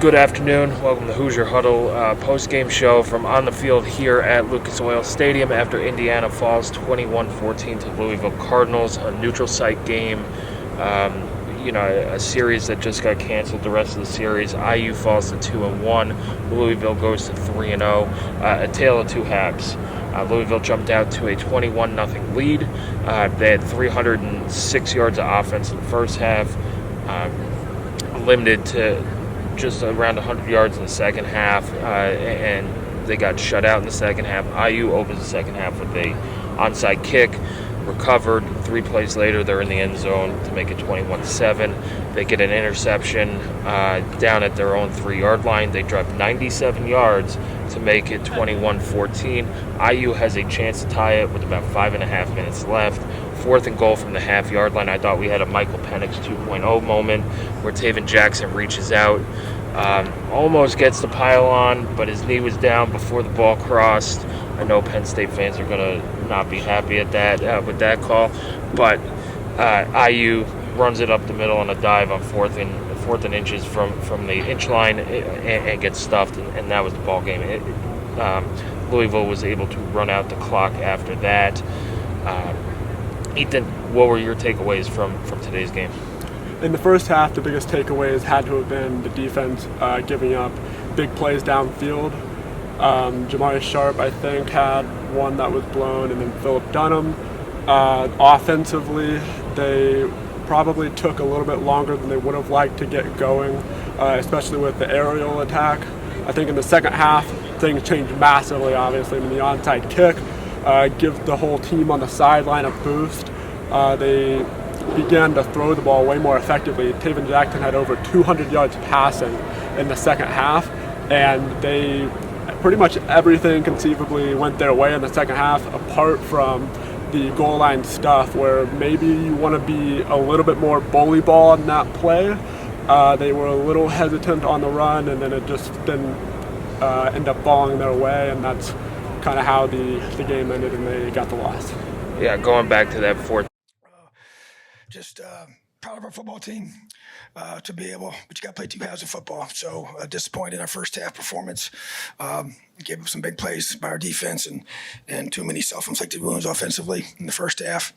Good afternoon. Welcome to Hoosier Huddle postgame show from on the field here at Lucas Oil Stadium after Indiana falls 21-14 to Louisville Cardinals, a neutral site game. A series that just got canceled. The rest of the series, IU falls to 2-1. Louisville goes to 3-0. A tale of two halves. Louisville jumped out to a 21-0 lead. They had 306 yards of offense in the first half, limited to just around 100 yards in the second half, and they got shut out in the second half. IU opens the second half with a onside kick, recovered. 3 plays later, they're in the end zone to make it 21-7. They get an interception down at their own 3-yard line. They drop 97 yards to make it 21-14. IU has a chance to tie it with about 5.5 minutes left. 4th and goal from the half-yard line. I thought we had a Michael Penix 2.0 moment where Taven Jackson reaches out, almost gets the pile on, but his knee was down before the ball crossed. I know Penn State fans are going to not be happy at that with that call, but IU runs it up the middle on a dive on fourth and inches from the inch line and gets stuffed, and that was the ball game. Louisville was able to run out the clock after that. Ethan, what were your takeaways from today's game? In the first half, the biggest takeaways had to have been the defense giving up big plays downfield. Jamari Sharp, I think, had one that was blown, and then Philip Dunham. Offensively, they probably took a little bit longer than they would have liked to get going, especially with the aerial attack. I think in the second half, things changed massively, obviously. I mean, the onside kick gives the whole team on the sideline a boost. They began to throw the ball way more effectively. Taven Jackson had over 200 yards passing in the second half, and they pretty much everything conceivably went their way in the second half, apart from the goal line stuff where maybe you want to be a little bit more bully ball in that play. They were a little hesitant on the run, and then it just didn't end up falling their way, and that's kind of how the game ended, and they got the loss. Yeah, going back to that fourth. Just proud of our football team to be able, but you got to play 2 halves of football. So disappointed in our first half performance. Gave up some big plays by our defense and too many self-inflicted wounds offensively in the first half.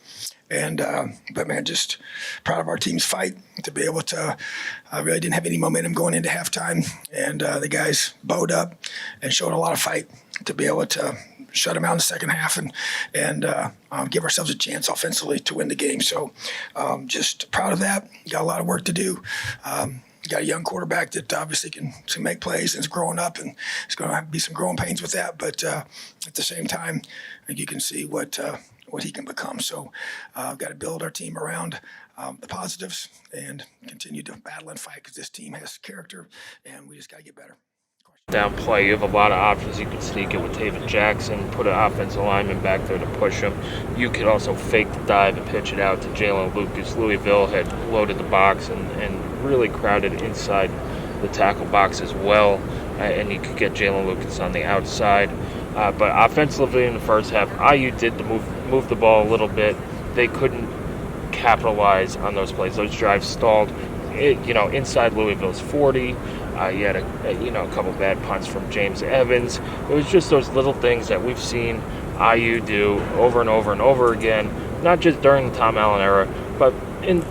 But man, just proud of our team's fight to be able to. Really didn't have any momentum going into halftime, and the guys bowed up and showed a lot of fight to be able to shut them out in the second half and give ourselves a chance offensively to win the game. So just proud of that. Got a lot of work to do. Got a young quarterback that obviously can make plays and is growing up, and it's going to be some growing pains with that. But at the same time, I think you can see what he can become. So I've got to build our team around the positives and continue to battle and fight because this team has character, and we just got to get better. Down play, you have a lot of options. You can sneak it with Taven Jackson, put an offensive lineman back there to push him. You could also fake the dive and pitch it out to Jalen Lucas. Louisville had loaded the box and really crowded inside the tackle box as well, and you could get Jalen Lucas on the outside. But offensively in the first half, IU did move the ball a little bit. They couldn't capitalize on those plays. Those drives stalled. Inside Louisville's 40. You had a couple bad punts from James Evans. It was just those little things that we've seen IU do over and over and over again, not just during the Tom Allen era, but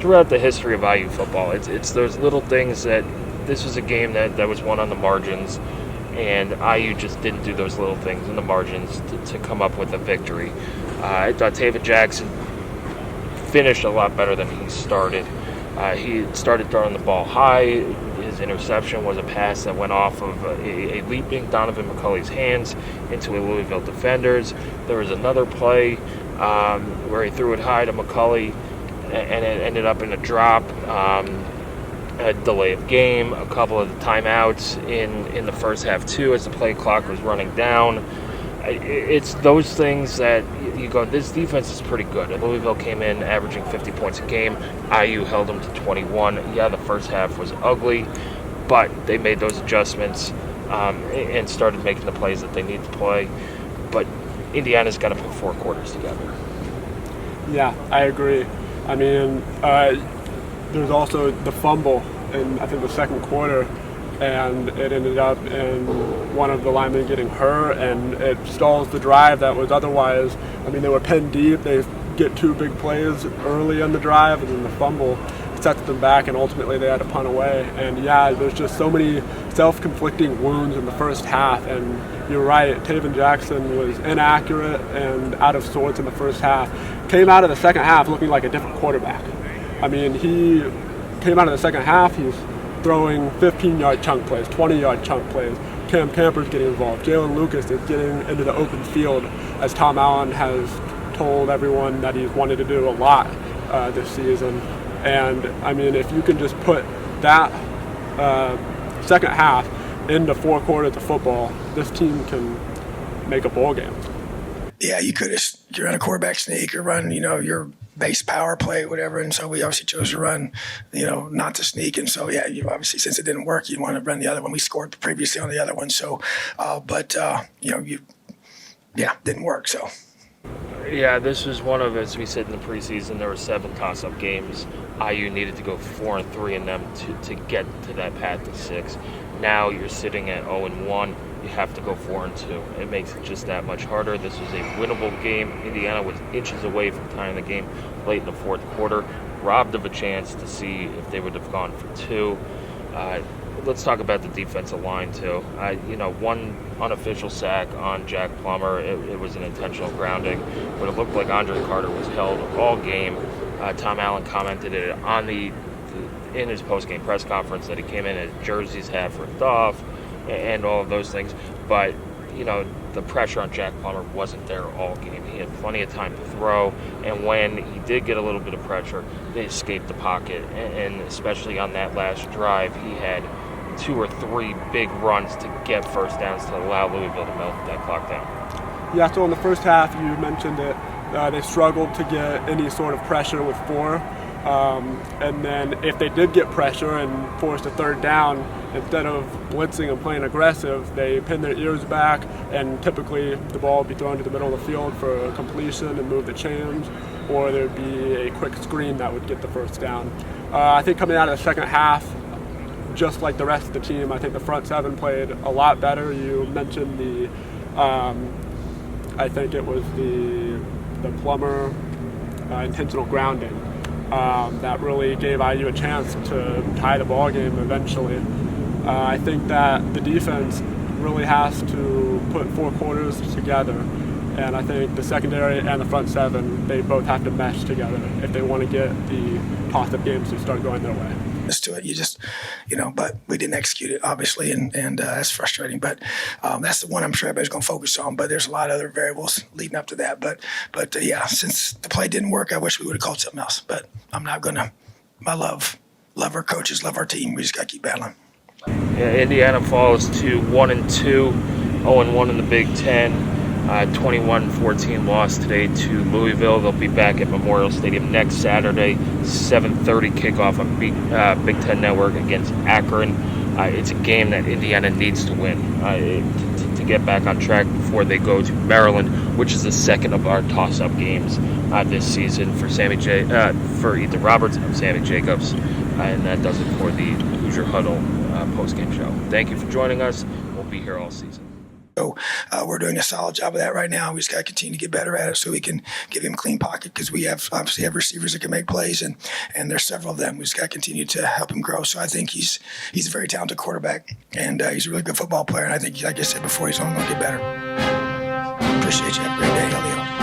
throughout the history of IU football. It's those little things that this was a game that was won on the margins, and IU just didn't do those little things in the margins to come up with a victory. I thought Taven Jackson finished a lot better than he started. He started throwing the ball high. His interception was a pass that went off of a leaping Donovan McCulley's hands into a Louisville defenders. There was another play where he threw it high to McCulley, and it ended up in a drop, a delay of game, a couple of timeouts in the first half too as the play clock was running down. It's those things that you go, this defense is pretty good. Louisville came in averaging 50 points a game. IU held them to 21. Yeah, the first half was ugly, but they made those adjustments and started making the plays that they need to play. But Indiana's got to put 4 quarters together. Yeah, I agree. I mean, there's also the fumble in, I think, the second quarter. and it ended up in one of the linemen getting hurt, and it stalls the drive that was otherwise, I mean, they were pinned deep. They get 2 big plays early in the drive, and then the fumble sets them back, and ultimately they had to punt away. And yeah, there's just so many self-conflicting wounds in the first half, and you're right, Taven Jackson was inaccurate and out of sorts in the first half. Came out of the second half looking like a different quarterback. I mean, he came out of the second half, he's throwing 15-yard chunk plays, 20-yard chunk plays. Cam Camper's getting involved. Jalen Lucas is getting into the open field, as Tom Allen has told everyone that he's wanted to do a lot this season. And I mean, if you can just put that second half into 4 quarters of football, this team can make a bowl game. Yeah, you could have run a quarterback sneak or run, your base power play, whatever. And so we obviously chose to run, not to sneak. And so, yeah, you obviously, since it didn't work, you want to run the other one. We scored previously on the other one. So, didn't work. So. Yeah, this was one of, as we said in the preseason, there were 7 toss-up games. IU needed to go 4-3 in them to get to that path to 6. Now you're sitting at 0-1. You have to go 4-2. It makes it just that much harder. This was a winnable game. Indiana was inches away from tying the game late in the fourth quarter, robbed of a chance to see if they would have gone for 2. Let's talk about the defensive line, too. One unofficial sack on Jack Plummer. It was an intentional grounding, but it looked like Andre Carter was held all game. Tom Allen commented it in his post-game press conference that he came in, his jerseys half ripped off and all of those things. But, the pressure on Jack Plummer wasn't there all game. He had plenty of time to throw, and when he did get a little bit of pressure, they escaped the pocket. And especially on that last drive, he had 2 or 3 big runs to get first downs to allow Louisville to melt that clock down. Yeah, so in the first half, you mentioned it, they struggled to get any sort of pressure with 4. And then if they did get pressure and forced a third down, instead of blitzing and playing aggressive, they pinned their ears back, and typically the ball would be thrown to the middle of the field for a completion and move the chains, or there'd be a quick screen that would get the first down. I think coming out of the second half, just like the rest of the team, I think the front 7 played a lot better. You mentioned I think it was the Plummer intentional grounding. That really gave IU a chance to tie the ball game eventually. I think that the defense really has to put 4 quarters together, and I think the secondary and the front 7, they both have to mesh together if they want to get the toss-up games to start going their way. To it, you just, but we didn't execute it, obviously, and that's frustrating. But that's the one I'm sure everybody's going to focus on. But there's a lot of other variables leading up to that. But since the play didn't work, I wish we would have called something else. But I'm not going to. I love our coaches, love our team. We just got to keep battling. Yeah, Indiana falls to 1-2, 0-1 in the Big Ten. 21-14 loss today to Louisville. They'll be back at Memorial Stadium next Saturday, 7:30 kickoff on Big Ten Network against Akron. It's a game that Indiana needs to win to get back on track before they go to Maryland, which is the second of our toss-up games this season for for Ethan Roberts and Sammy Jacobs. And that does it for the Hoosier Huddle post-game show. Thank you for joining us. We'll be here all season. So we're doing a solid job of that right now. We just got to continue to get better at it so we can give him a clean pocket, because we obviously have receivers that can make plays, and there's several of them. We just got to continue to help him grow. So I think he's a very talented quarterback, and he's a really good football player. And I think, like I said before, he's only going to get better. Appreciate you. Have a great day, Elio.